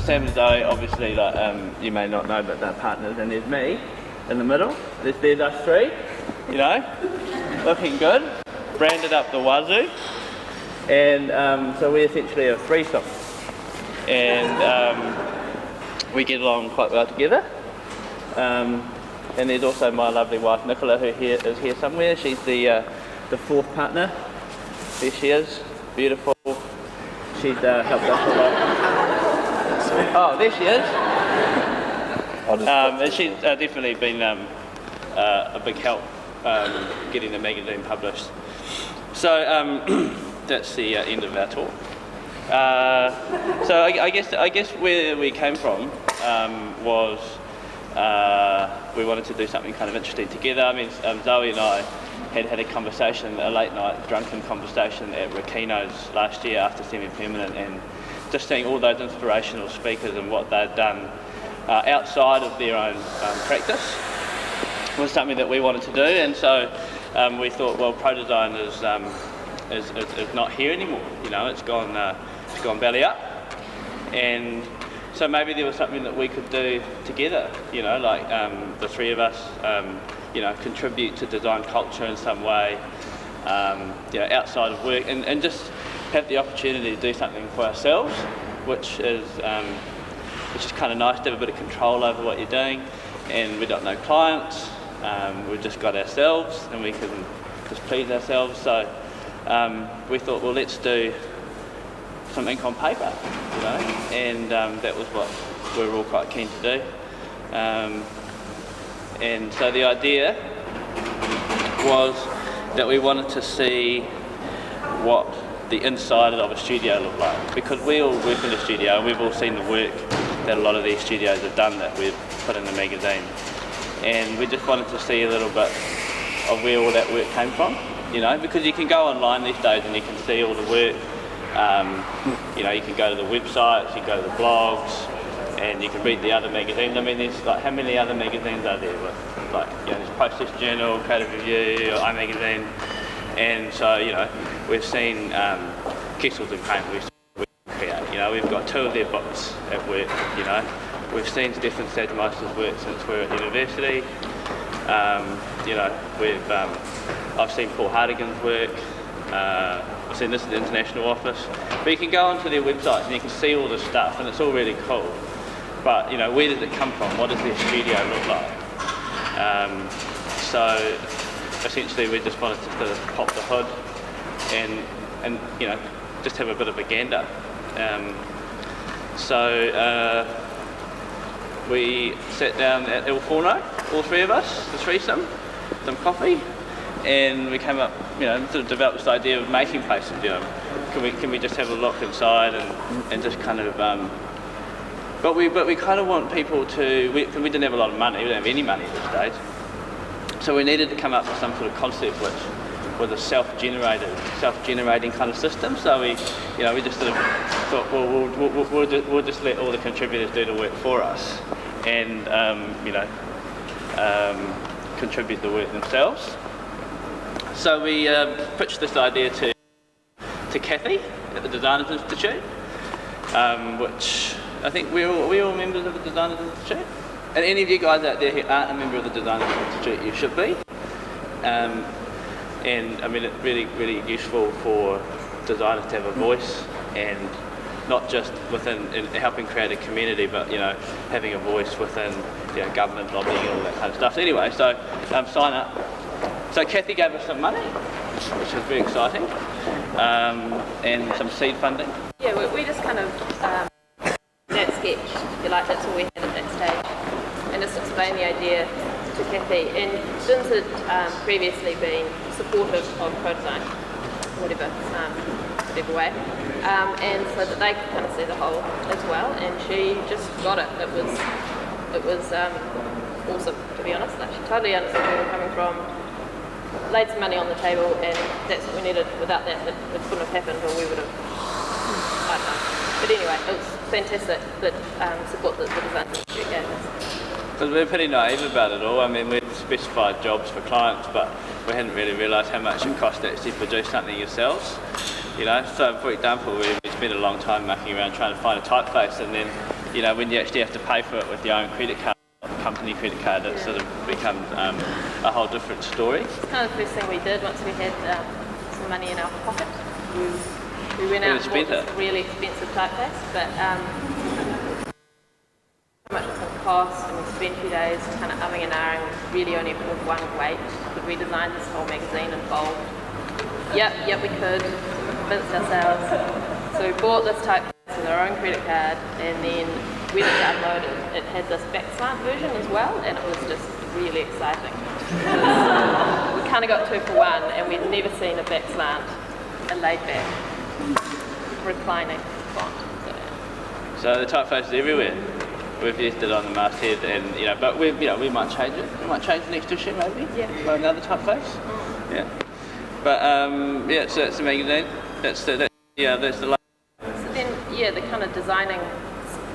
Sam and Zoe, obviously, like you may not know, but they're partners, and there's me in the middle. There's us three, you know, looking good, branded up the wazoo, and so we're essentially a threesome, and we get along quite well together. And there's also my lovely wife Nicola, who is here somewhere. She's the fourth partner. There she is, beautiful. She's helped us a lot. Oh, there she is. And she's definitely been a big help getting the magazine published. So that's the end of our talk. So I guess where we came from was we wanted to do something kind of interesting together. I mean, Zoe and I had a conversation, a late night drunken conversation at Rakino's last year after Semi-Permanent, and just seeing all those inspirational speakers and what they'd done outside of their own practice was something that we wanted to do. And so we thought, well, Pro Design is not here anymore. You know, it's gone belly up, and so maybe there was something that we could do together. You know, like the three of us. You know, contribute to design culture in some way, you know, outside of work, and just have the opportunity to do something for ourselves, which is kind of nice to have a bit of control over what you're doing. And we've got no clients, we've just got ourselves, and we can just please ourselves. So we thought, well, let's do some ink on paper, you know, and that was what we were all quite keen to do. And so the idea was that we wanted to see what the inside of a studio looked like, because we all work in a studio and we've all seen the work that a lot of these studios have done that we've put in the magazine, and we just wanted to see a little bit of where all that work came from, you know, because you can go online these days and you can see all the work. You know, you can go to the websites, you can go to the blogs, and you can read the other magazines. I mean, there's like, how many other magazines are there? Like, you know, there's Process Journal, Creative Review, or iMagazine, and so, you know, we've seen Kessels and Paint, we create, you know, we've got two of their books at work, you know. We've seen Stefan Stadmeister's work since we were at university. You know, I've seen Paul Hardigan's work. I've seen this at the International Office. But you can go onto their websites and you can see all this stuff, and it's all really cool. But, you know, where does it come from? What does their studio look like? So essentially we just wanted to sort of pop the hood and you know, just have a bit of a gander. So we sat down at El Forno, all three of us, the threesome, some coffee, and we came up, you know, sort of developed this idea of making places. You know, can we just have a look inside and just kind of but we kind of want people to, we didn't have a lot of money, we didn't have any money at this stage, so we needed to come up with some sort of concept which was a self-generating kind of system. So we just sort of thought, well, we'll just let all the contributors do the work for us, and you know, contribute the work themselves. So we pitched this idea to Kathy at the Designers Institute, which I think we're all members of the Designers Institute. And any of you guys out there who aren't a member of the Designers Institute, you should be. And I mean, it's really, really useful for designers to have a voice, and not just within in helping create a community, but, you know, having a voice within, you know, government lobbying and all that kind of stuff. So anyway, so sign up. So Kathy gave us some money, which was very exciting, and some seed funding. Yeah, we just kind of that sketch, if you like, that's all we had at that stage, and just explain the idea to Kathy. And Vince had previously been supportive of Pro Design, whatever way, and so that they could kind of see the whole as well. And she just got it. It was awesome, to be honest. Like, she totally understood where we were coming from, laid some money on the table, and that's what we needed. Without that, it wouldn't have happened, or we would have, I don't know. But anyway, it was fantastic that support that the Design Institute gave us. Because we're pretty naive about it all. I mean, we've specified jobs for clients, but we hadn't really realised how much it cost to actually produce something yourselves. You know, so for example, we spent a long time mucking around trying to find a typeface, and then when you actually have to pay for it with your own credit card, company credit card, it sort of becomes a whole different story. It's kind of the first thing we did once we had some money in our pocket. We went out and bought this really expensive typeface, but how much it's going to cost, and we spent a few days kind of umming and ahhing, really only with one weight. Could we design this whole magazine in bold? Yep, we could. Convinced ourselves. So we bought this typeface with our own credit card, and then when it downloaded, it had this backslant version as well, and it was just really exciting. We kind of got 2 for 1, and we'd never seen a backslant, a laid back, reclining font. So the typeface is everywhere. We've used it on the masthead, and but we might change it. We might change the next issue maybe. Yeah. For another typeface. Yeah. But so that's the magazine. That's the last. So then, the kind of designing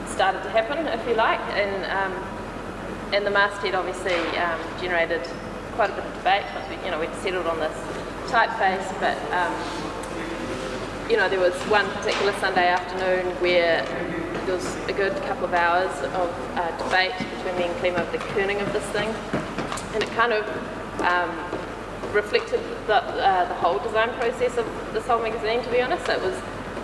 started to happen, if you like, and the masthead obviously generated quite a bit of debate once we'd settled on this typeface, but there was one particular Sunday afternoon where there was a good couple of hours of debate between me and Clem over the kerning of this thing, and it kind of reflected the whole design process of this whole magazine, to be honest. It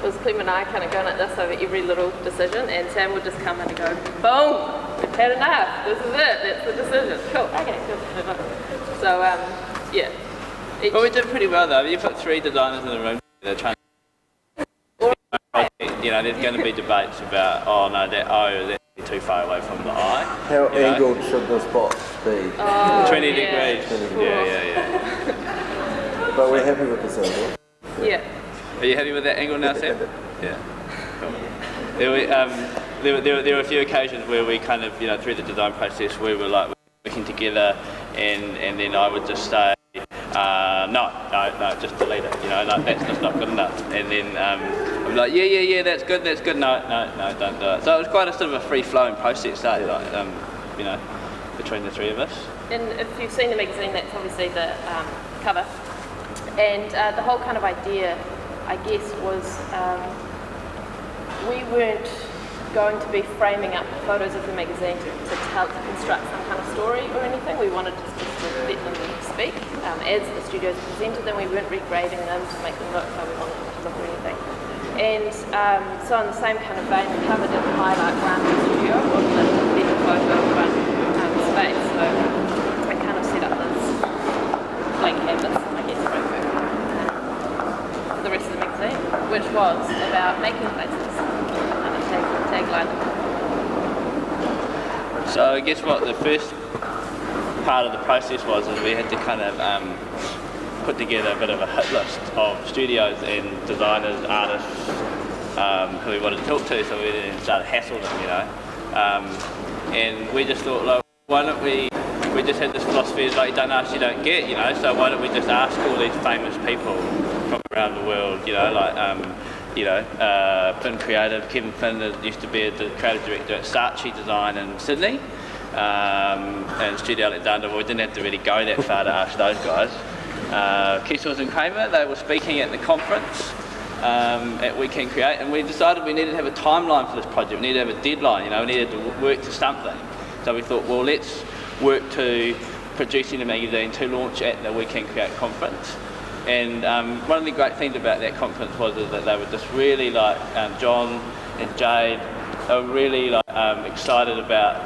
was Clem and I kind of going at this over every little decision, and Sam would just come in and go, boom, we've had enough, this is it, that's the decision. Cool, okay, cool. So, But we did pretty well though. You put 3 designers in the room, they're trying there's going to be debates about, that's too far away from the eye. How angled should this box be? 20 degrees. Yeah. But we're happy with this angle. Yeah. Are you happy with that angle now, Sam? Yeah. Cool. There were a few occasions where we kind of, through the design process, we were like working together, and then I would just say, no, just delete it. That's just not good enough. And then I'm like, yeah, that's good. No, don't do it. So it was quite a sort of a free-flowing process, between the 3 of us. And if you've seen the magazine, that's obviously the cover. And the whole kind of idea, I guess, was we weren't going to be framing up photos of the magazine to construct some kind of story or anything. We wanted just to let them speak as the studios presented them. We weren't regrading them to make them look how we wanted them to look or anything. And so in the same kind of vein, the cover did highlight one studio of the better photo of one space. So I kind of set up this blank canvas, I guess, framework for the rest of the magazine, which was about making places. Tagline. So I guess what the first part of the process was is we had to kind of put together a bit of a hit list of studios and designers, artists who we wanted to talk to, so we didn't start to hassle them, and we just thought, like, why don't we just had this philosophy is like, you don't ask, you don't get, so why don't we just ask all these famous people from around the world, Finn Creative, Kevin Finn used to be the creative director at Saatchi Design in Sydney, and Studio Alexander. Well, we didn't have to really go that far to ask those guys. Kessels and Kramer, they were speaking at the conference at Weekend Create, and we decided we needed to have a timeline for this project. We needed to have a deadline, we needed to work to something. So we thought, well, let's work to producing a magazine to launch at the Weekend Create conference. And one of the great things about that conference was that they were just really John and Jade, they were really excited about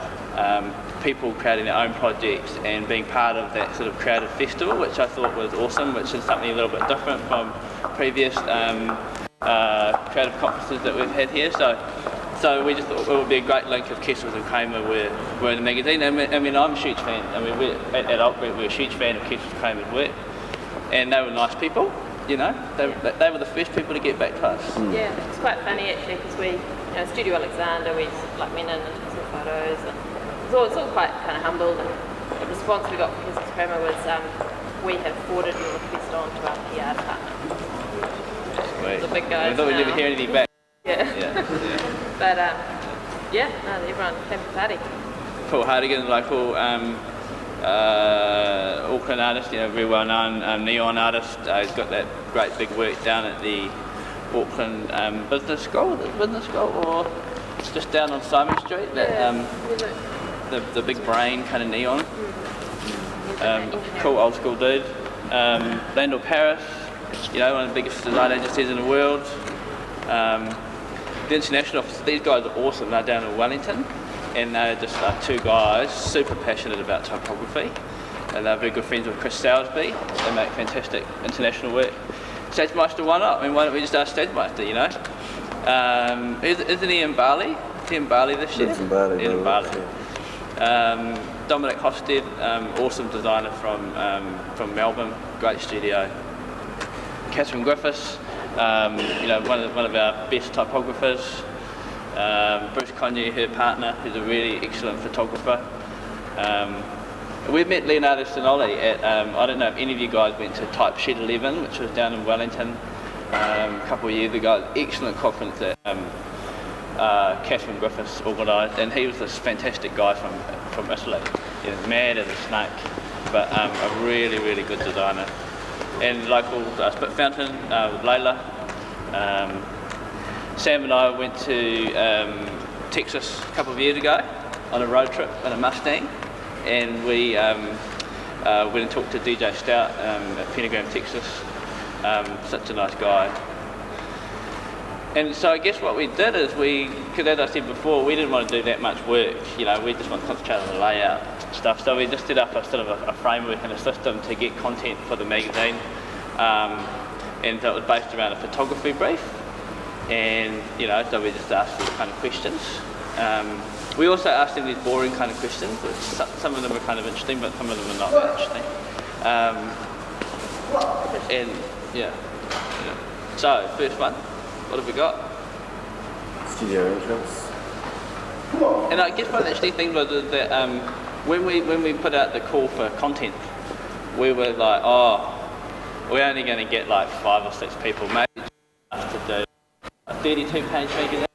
people creating their own projects and being part of that sort of creative festival, which I thought was awesome, which is something a little bit different from previous creative conferences that we've had here. So we just thought it would be a great link if Kessels and Kramer were in the magazine. I'm a huge fan. At Oakwood, we're a huge fan of Kessels and Kramer's work. And they were nice people, They were the first people to get back to us. Yeah, it's quite funny actually, because we, Studio Alexander, we went in and took some photos, and it's all quite kind of humbled. And the response we got from Kessels Kramer was, we have forwarded your request on to our PR department. The big guys. I thought we'd never hear anything back. Yeah. But everyone came to the party. Paul Hardigan, local Auckland artist, very well known neon artist. He's got that great big work down at the Auckland Business School, or just down on Simon Street. That the big brain kind of neon. Cool old school dude. Landau Paris, one of the biggest design agencies in the world. The international office, these guys are awesome. They're down in Wellington, and they're just two guys super passionate about typography, and they're very good friends with Chris Salisbury. They make fantastic international work. Stagemeister one up. I mean, why don't we just ask Stagemeister? Isn't he in Bali? Is he in Bali this year? He's in Bali. In Bali. Dominic Hofstede, awesome designer from Melbourne, great studio. Catherine Griffiths, one of our best typographers. Bruce Conyu, her partner, who's a really excellent photographer. We met Leonardo Sinoli at, I don't know if any of you guys went to Type Sheet 11, which was down in Wellington a couple of years ago. Excellent conference that Catherine Griffiths organised, and he was this fantastic guy from Italy. He was mad as a snake, but a really, really good designer. And local Spit Fountain with Layla. Sam and I went to Texas a couple of years ago on a road trip in a Mustang, and we went and talked to DJ Stout at Pentagram, Texas. Such a nice guy. And so I guess what we did is because as I said before, we didn't want to do that much work, we just want to concentrate on the layout stuff. So we just set up a sort of a framework and a system to get content for the magazine. And so it was based around a photography brief. And, so we just asked these kind of questions. We also asked them these boring kind of questions, which some of them are kind of interesting, but some of them are not that interesting. So, first one. What have we got? Studio entrance. And I guess one of the interesting things was that when we put out the call for content, we were like, we're only going to get like 5 or 6 people, maybe to do a 32-page magazine.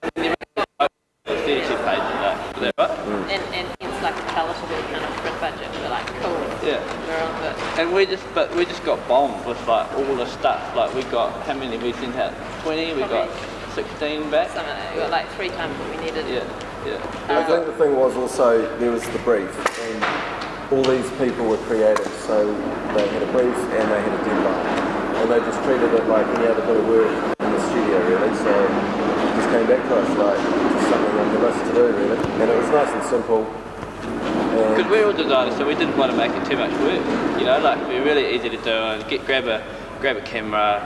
32 pages, is that right? And it's like a palatable kind of print budget. We're like, cool. Yeah. We're on it. And we just got bombed with like all the stuff. Like we got, how many we sent out? 20. We got 16 back. Some of that. We got like 3 times what we needed. I think the thing was also there was the brief, and all these people were creative, so they had a brief and they had a deadline, and they just treated it like any other bit of work in the studio, really. So it just came back to us like just something on the list to do, really, and it was nice and simple. Because we're all designers, so we didn't want to make it too much work. Like we're really easy to do and grab a camera,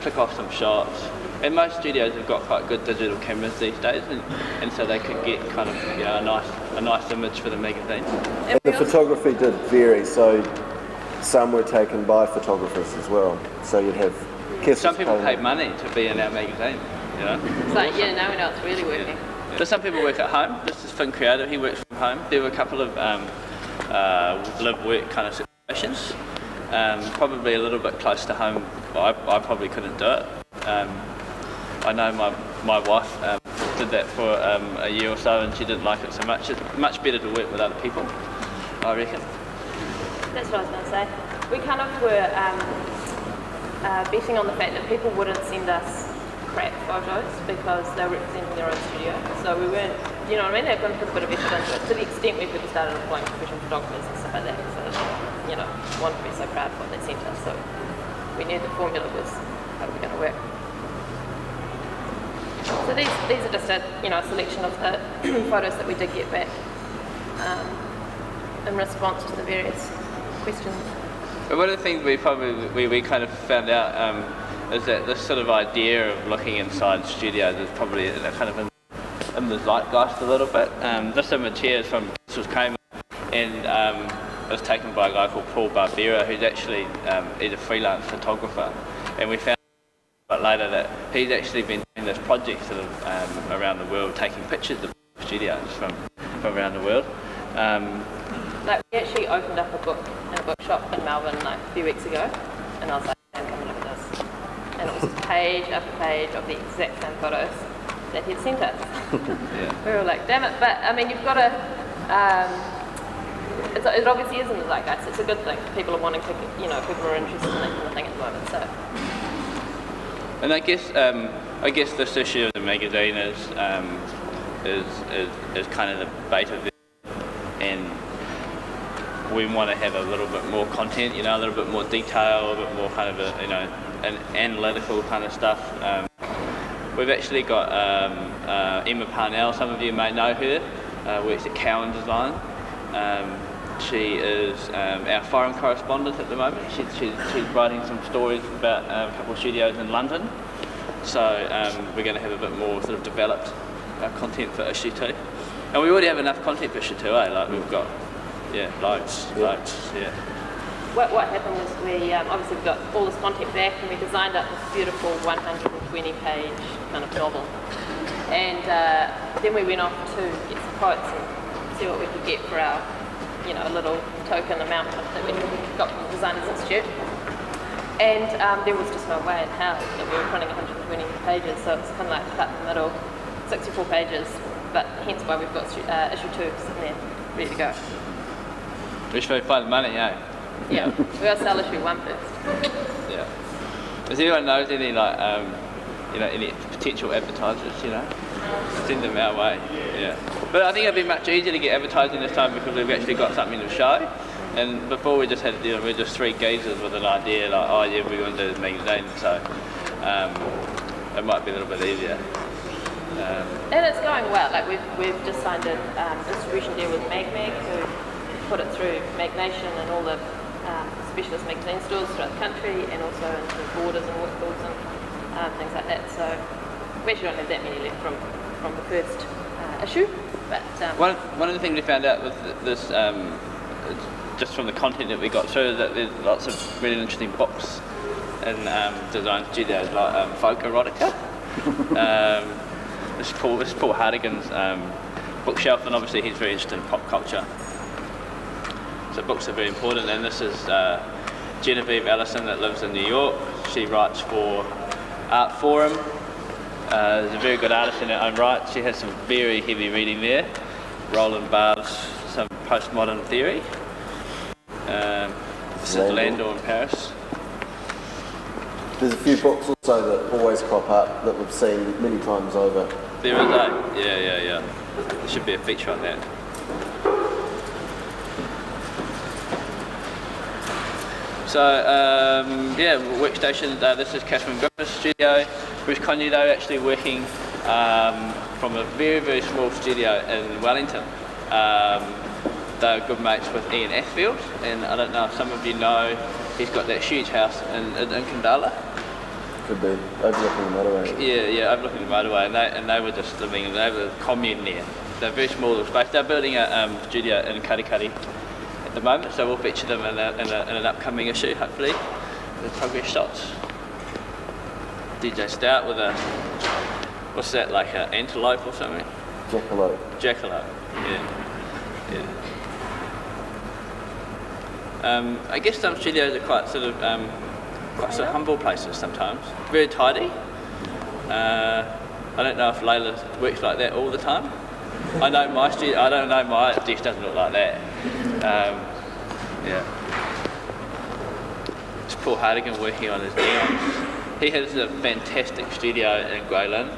click off some shots. And most studios have got quite good digital cameras these days, and so they could get kind of a nice image for the magazine. And the photography did vary, so some were taken by photographers as well. So you'd have some people pay money to be in our magazine. It's like, now we know it's really working. Yeah. So some people work at home. This is Finn Creative. He works from home. There were a couple of live-work kind of situations. Probably a little bit close to home. I probably couldn't do it. I know my wife did that for a year or so, and she didn't like it so much. It's much better to work with other people, I reckon. That's what I was going to say. We kind of were betting on the fact that people wouldn't send us crap photos because they were representing their own studio. So we weren't, They're going to put a bit of effort into it to the extent we people started employing professional photographers and stuff like that. So, wanted to be so proud of what they sent us. So we knew the formula was how we were going to work. So these are just a selection of the photos that we did get back in response to the various questions. But one of the things we kind of found out is that this sort of idea of looking inside studios is probably kind of in the zeitgeist a little bit. This image here is from Kramer, and it was taken by a guy called Paul Barbera, who's actually he's a freelance photographer, and we found later that he's actually been doing this project sort of around the world, taking pictures of studios from around the world. We actually opened up a book in a bookshop in Melbourne a few weeks ago, and I was like, come and look at this. And it was just page after page of the exact same photos that he'd sent us. Yeah. We were like, damn it, but you've got to, it obviously is in the zeitgeist. It's a good thing. People are wanting to, people are interested in that kind of thing at the moment, so. And I guess this issue of the magazine is is kind of the beta version, and we want to have a little bit more content, a little bit more detail, a bit more kind of an analytical kind of stuff. We've actually got Emma Parnell, some of you may know her, works at Cowan Design. She is our foreign correspondent at the moment. She's writing some stories about a couple of studios in London. So we're going to have a bit more sort of developed content for issue 2. And we already have enough content for issue 2, Like we've got, loads. What happened was we obviously got all this content back, and we designed up this beautiful 120-page kind of novel. And then we went off to get some quotes and see what we could get for our, little token amount that we got from the Designers Institute. And there was just no way in hell that we were printing 120 pages, so it's kind of like cut in the middle, 64 pages, but hence why we've got issue 2 sitting there, ready to go. Wish we find the money, eh? Yeah, we got to sell issue 1 first. Yeah. Does anyone knows any any potential advertisers? Send them our way. Yeah. But I think it'd be much easier to get advertising this time because we've actually got something to show. And before we just had, we're just 3 geezers with an idea like, we're going to do the magazine. So it might be a little bit easier. And it's going well. Like we've just signed a distribution deal with MagMag, who put it through Mag Nation and all the specialist magazine stores throughout the country, and also into Borders and Workboards and things like that. So we actually don't have that many left from the first issue. But one of the things we found out with this, just from the content that we got through, is that there's lots of really interesting books in design studios, like folk erotica. This is Paul Hardigan's bookshelf, and obviously he's very interested in pop culture. So books are very important, and this is Genevieve Allison that lives in New York. She writes for Art Forum. Is a very good artist in her own right. She has some very heavy reading there. Roland Barthes, some postmodern theory. This is Landor in Paris. There's a few books also that always crop up that we've seen many times over. There is a, yeah. There should be a feature on that. So, Workstation, this is Catherine Griffith's studio. Bruce Cognuto actually working from a very, very small studio in Wellington. They're good mates with Ian Athfield, and I don't know if some of you know, he's got that huge house in Kandala. Could be, overlooking the motorway. Yeah, overlooking the motorway, and they were just living, they were a commune there. They're a very small little space. They're building a studio in Karikari at the moment, so we'll feature them in an upcoming issue, hopefully, with progress shots. DJ Stout with a, what's that, like an antelope or something? Jackalope, yeah. I guess some studios are quite sort of humble places sometimes. Very tidy. I don't know if Layla works like that all the time. I know my desk doesn't look like that. It's Paul Hardigan working on his neons. He has a fantastic studio in Grey Lynn.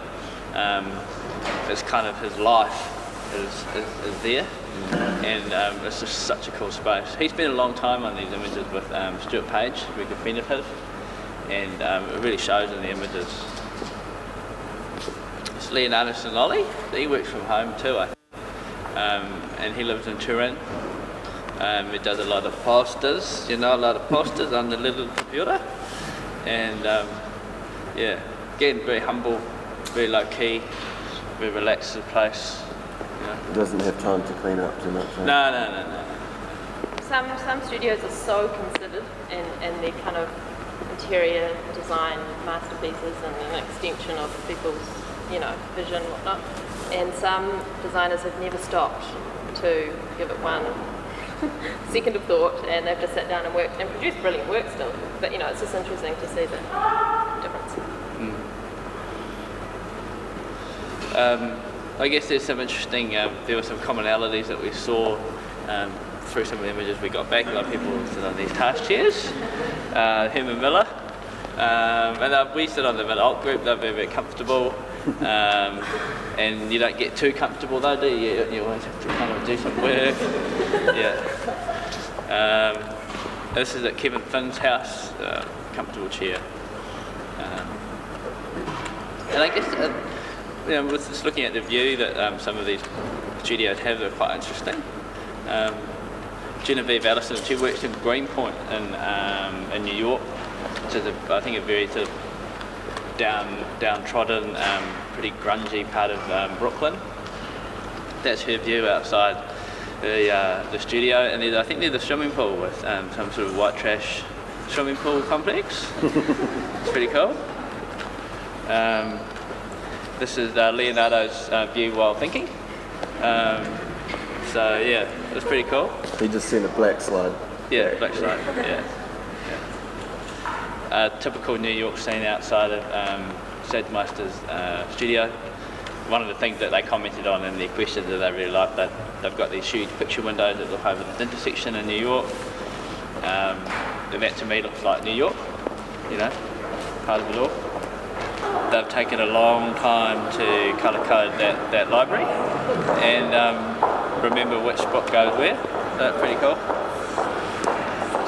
It's kind of his life is there, and it's just such a cool space. He spent a long time on these images with Stuart Page, a very good friend of his, and it really shows in the images. It's Leonardo Sinoli. He works from home too, and he lives in Turin. He does a lot of posters, a lot of posters on the little computer, and again, very humble, very low key, very relaxed place. He doesn't have time to clean up too much. No. Some studios are so considered in their kind of interior design masterpieces and an extension of people's, vision and whatnot. And some designers have never stopped to give it one second of thought, and they've just sat down and worked and produced brilliant work still. But it's just interesting to see the difference. I guess there's some interesting, there were some commonalities that we saw through some of the images we got back. A lot of people sit on these task chairs. Herman Miller, and we sit on the Miller Alt group. They're very, very comfortable. And you don't get too comfortable though, do you? You always have to kind of do some work. Yeah. This is at Kevin Finn's house, comfortable chair. And I guess, with just looking at the view that some of these studios have, they're quite interesting. Genevieve Allison, she works in Greenpoint in New York, which is I think a very sort of downtrodden, pretty grungy part of Brooklyn. That's her view outside the studio, and I think there's a swimming pool with some sort of white trash swimming pool complex. It's pretty cool. This is Leonardo's view while thinking. So yeah, it's pretty cool. He just seen a black slide. Yeah, black slide. Yeah. Typical New York scene outside of Sadmeister's studio. One of the things that they commented on in their questions that they really liked, that they've got these huge picture windows that look over this intersection in New York. And that to me looks like New York, part of it all. They've taken a long time to colour code that library and remember which book goes where. That's pretty cool.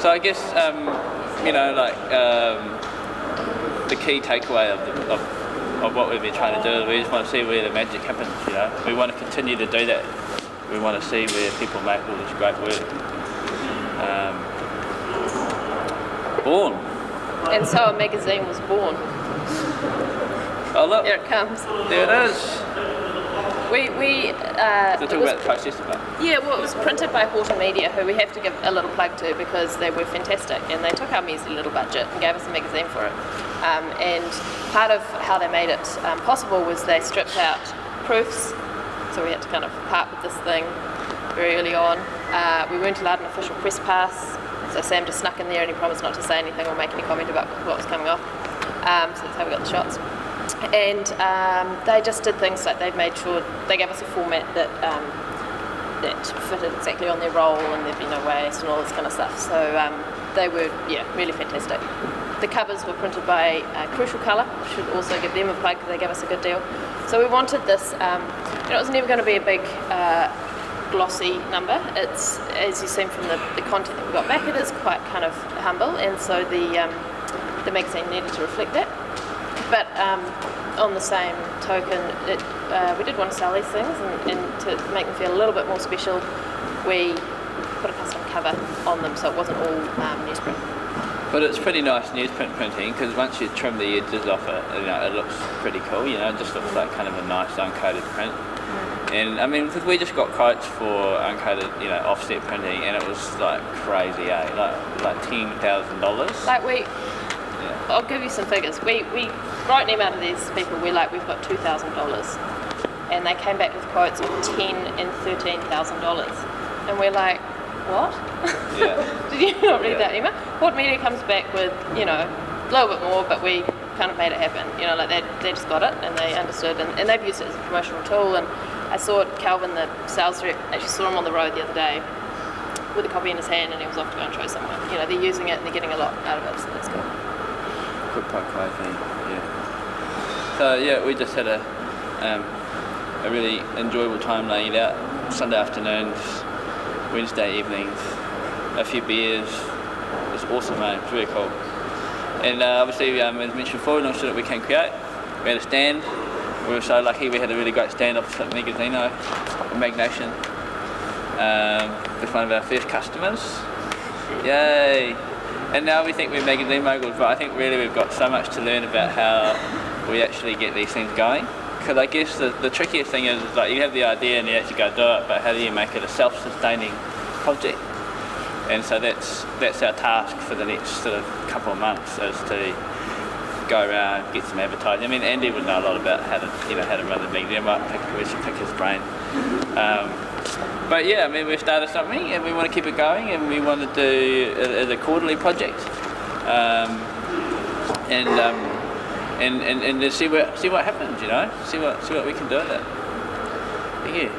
So I guess, the key takeaway of what we've been trying to do is we just want to see where the magic happens, We want to continue to do that. We want to see where people make all this great work. Born. And so a magazine was born. Oh look, There it comes. there it is. We So talk about the process of it. Yeah, well, it was printed by Horton Media, who we have to give a little plug to because they were fantastic, and they took our measly little budget and gave us a magazine for it. And part of how they made it possible was they stripped out proofs, so we had to kind of part with this thing very early on. We weren't allowed an official press pass, so Sam just snuck in there and he promised not to say anything or make any comment about what was coming off. So that's how we got the shots. And they just did things like they made sure they gave us a format that fitted exactly on their role and there'd be no waste and all this kind of stuff. So they were, really fantastic. The covers were printed by Crucial Colour. Should also give them a plug because they gave us a good deal. So we wanted this. It was never going to be a big glossy number. It's, as you've seen from the content that we got back, it is quite kind of humble, and so the magazine needed to reflect that. But on the same token, we did want to sell these things, and to make them feel a little bit more special, we put a custom cover on them, so it wasn't all newsprint. But it's pretty nice newsprint printing because once you trim the edges off it, it looks pretty cool. It just looks like kind of a nice uncoated print. And I mean, because we just got quotes for uncoated, offset printing, and it was like crazy, like $10,000. I'll give you some figures. We wrote an email to these people. We've got $2,000, and they came back with quotes of $10,000 and $13,000, and we're like, what? Yeah. Did you not read that email? Horton Media comes back with a little bit more, but we kind of made it happen. They just got it and they understood, and they've used it as a promotional tool. And I saw Calvin, the sales rep, actually saw him on the road the other day with a copy in his hand, and he was off to go and show someone. They're using it and they're getting a lot out of it, so that's cool. Good poke thing, yeah. So we just had a really enjoyable time laying it out. Sunday afternoons, Wednesday evenings, a few beers. It was awesome, mate. It was really cool. And obviously, as mentioned before, we sure that we can create. We had a stand. We were so lucky. We had a really great stand opposite Magazino, Magnation, with one of our first customers. Yay! And now we think we're magazine moguls, but I think really we've got so much to learn about how we actually get these things going. Because I guess the trickiest thing is like you have the idea and you actually go do it, but how do you make it a self-sustaining project? And so that's our task for the next sort of couple of months, is to go around, get some advertising. I mean, Andy would know a lot about how to run the magazine. We should pick his brain. But I mean, we've started something and we want to keep it going, and we want to do it as a quarterly project, and then see what happens. See what we can do with it. Thank you.